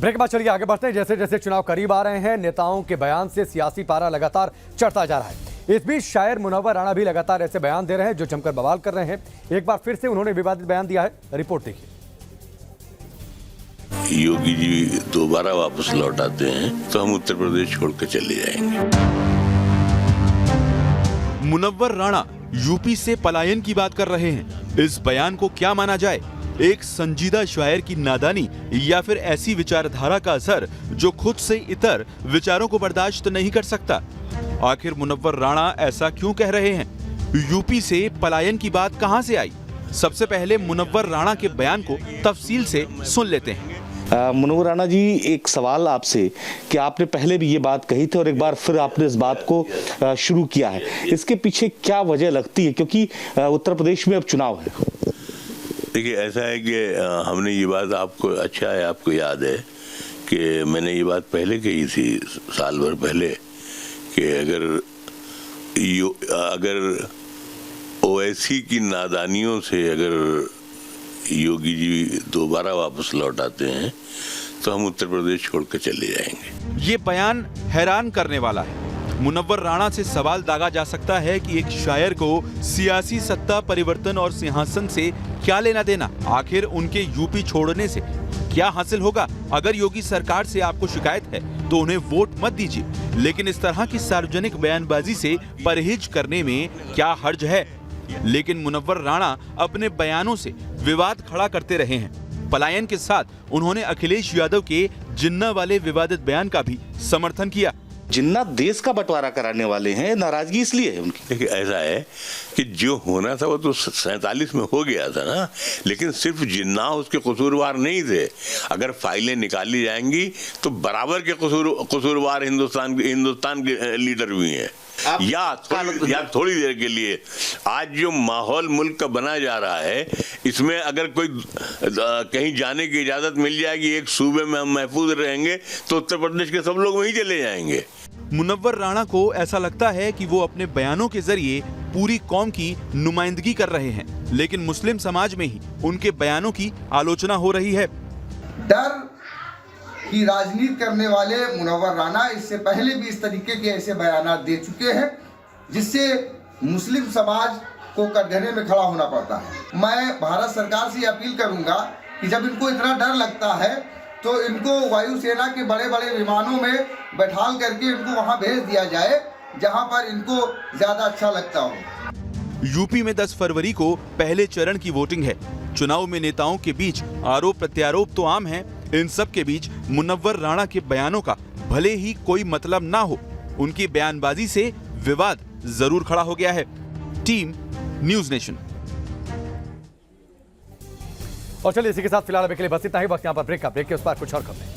Break बाद चलिए आगे बढ़ते हैं। जैसे जैसे चुनाव करीब आ रहे हैं, नेताओं के बयान से सियासी पारा लगातार चढ़ता जा रहा है। इस बीच शायर मुनव्वर राणा भी लगातार ऐसे बयान दे रहे हैं जो जमकर बवाल कर रहे हैं। एक बार फिर से उन्होंने विवादित बयान दिया है, रिपोर्ट देखिए। योगी जी दोबारा वापस लौट आते हैं तो हम उत्तर प्रदेश छोड़कर चले जाएंगे। मुनव्वर राणा यूपी से पलायन की बात कर रहे हैं। इस बयान को क्या माना जाए? एक संजीदा शायर की नादानी या फिर ऐसी विचारधारा का असर जो खुद से इतर विचारों को बर्दाश्त नहीं कर सकता? आखिर मुनव्वर राणा ऐसा क्यों कह रहे हैं? यूपी से पलायन की बात कहां से आई? सबसे पहले मुनव्वर राणा के बयान को तफसील से सुन लेते हैं। मुनव्वर राणा जी, एक सवाल आपसे कि आपने पहले भी ये बात कही थी और एक बार फिर आपने इस बात को शुरू किया है, इसके पीछे क्या वजह लगती है? क्योंकि उत्तर प्रदेश में अब चुनाव है। देखिए, ऐसा है कि हमने ये बात, आपको अच्छा है, आपको याद है कि मैंने ये बात पहले कही थी, साल भर पहले, कि अगर ओवैसी की नादानियों से अगर योगी जी दोबारा वापस लौट आते हैं तो हम उत्तर प्रदेश छोड़कर चले जाएंगे। ये बयान हैरान करने वाला है। मुनव्वर राणा से सवाल दागा जा सकता है कि एक शायर को सियासी सत्ता परिवर्तन और सिंहासन से क्या लेना देना? आखिर उनके यूपी छोड़ने से क्या हासिल होगा? अगर योगी सरकार से आपको शिकायत है तो उन्हें वोट मत दीजिए, लेकिन इस तरह की सार्वजनिक बयानबाजी से परहेज करने में क्या हर्ज है? लेकिन मुनव्वर राणा अपने बयानों से विवाद खड़ा करते रहे हैं। पलायन के साथ उन्होंने अखिलेश यादव के जिन्ना वाले विवादित बयान का भी समर्थन किया। जिन्ना देश का बंटवारा कराने वाले हैं, नाराजगी इसलिए है उनकी। देखिए, ऐसा है कि जो होना था वो तो 47 में हो गया था ना, लेकिन सिर्फ जिन्ना उसके कसूरवार नहीं थे। अगर फाइलें निकाली जाएंगी तो बराबर के कसूरवार हिंदुस्तान के लीडर भी हैं। या थोड़ी देर के लिए आज जो माहौल मुल्क का बना जा रहा है, इसमें अगर कोई कहीं जाने की इजाजत मिल जाएगी, एक सूबे में हम महफूज रहेंगे, तो उत्तर प्रदेश के सब लोग वहीं चले जाएंगे। मुनव्वर राणा को ऐसा लगता है कि वो अपने बयानों के जरिए पूरी कौम की नुमाइंदगी कर रहे हैं, लेकिन मुस्लिम समाज में ही उनके बयानों की आलोचना हो रही है। डर की राजनीति करने वाले मुनव्वर राणा इससे पहले भी इस तरीके के ऐसे बयान दे चुके हैं, जिससे मुस्लिम समाज को कटघरे में खड़ा होना पड़ता है। मैं भारत सरकार से अपील करूंगा कि जब इनको इतना डर लगता है तो इनको वायुसेना के बड़े बड़े विमानों में बैठाल करके इनको वहां भेज दिया जाए जहां पर इनको ज्यादा अच्छा लगता हो। यूपी में 10 फरवरी को पहले चरण की वोटिंग है। चुनाव में नेताओं के बीच आरोप प्रत्यारोप तो आम है। इन सब के बीच मुनव्वर राणा के बयानों का भले ही कोई मतलब ना हो, उनकी बयानबाजी से विवाद जरूर खड़ा हो गया है। Team news nation. और चलिए इसी के साथ फिलहाल अभी के लिए बस इतना ही। वक्त यहाँ पर ब्रेक के उस पर कुछ और खबरें।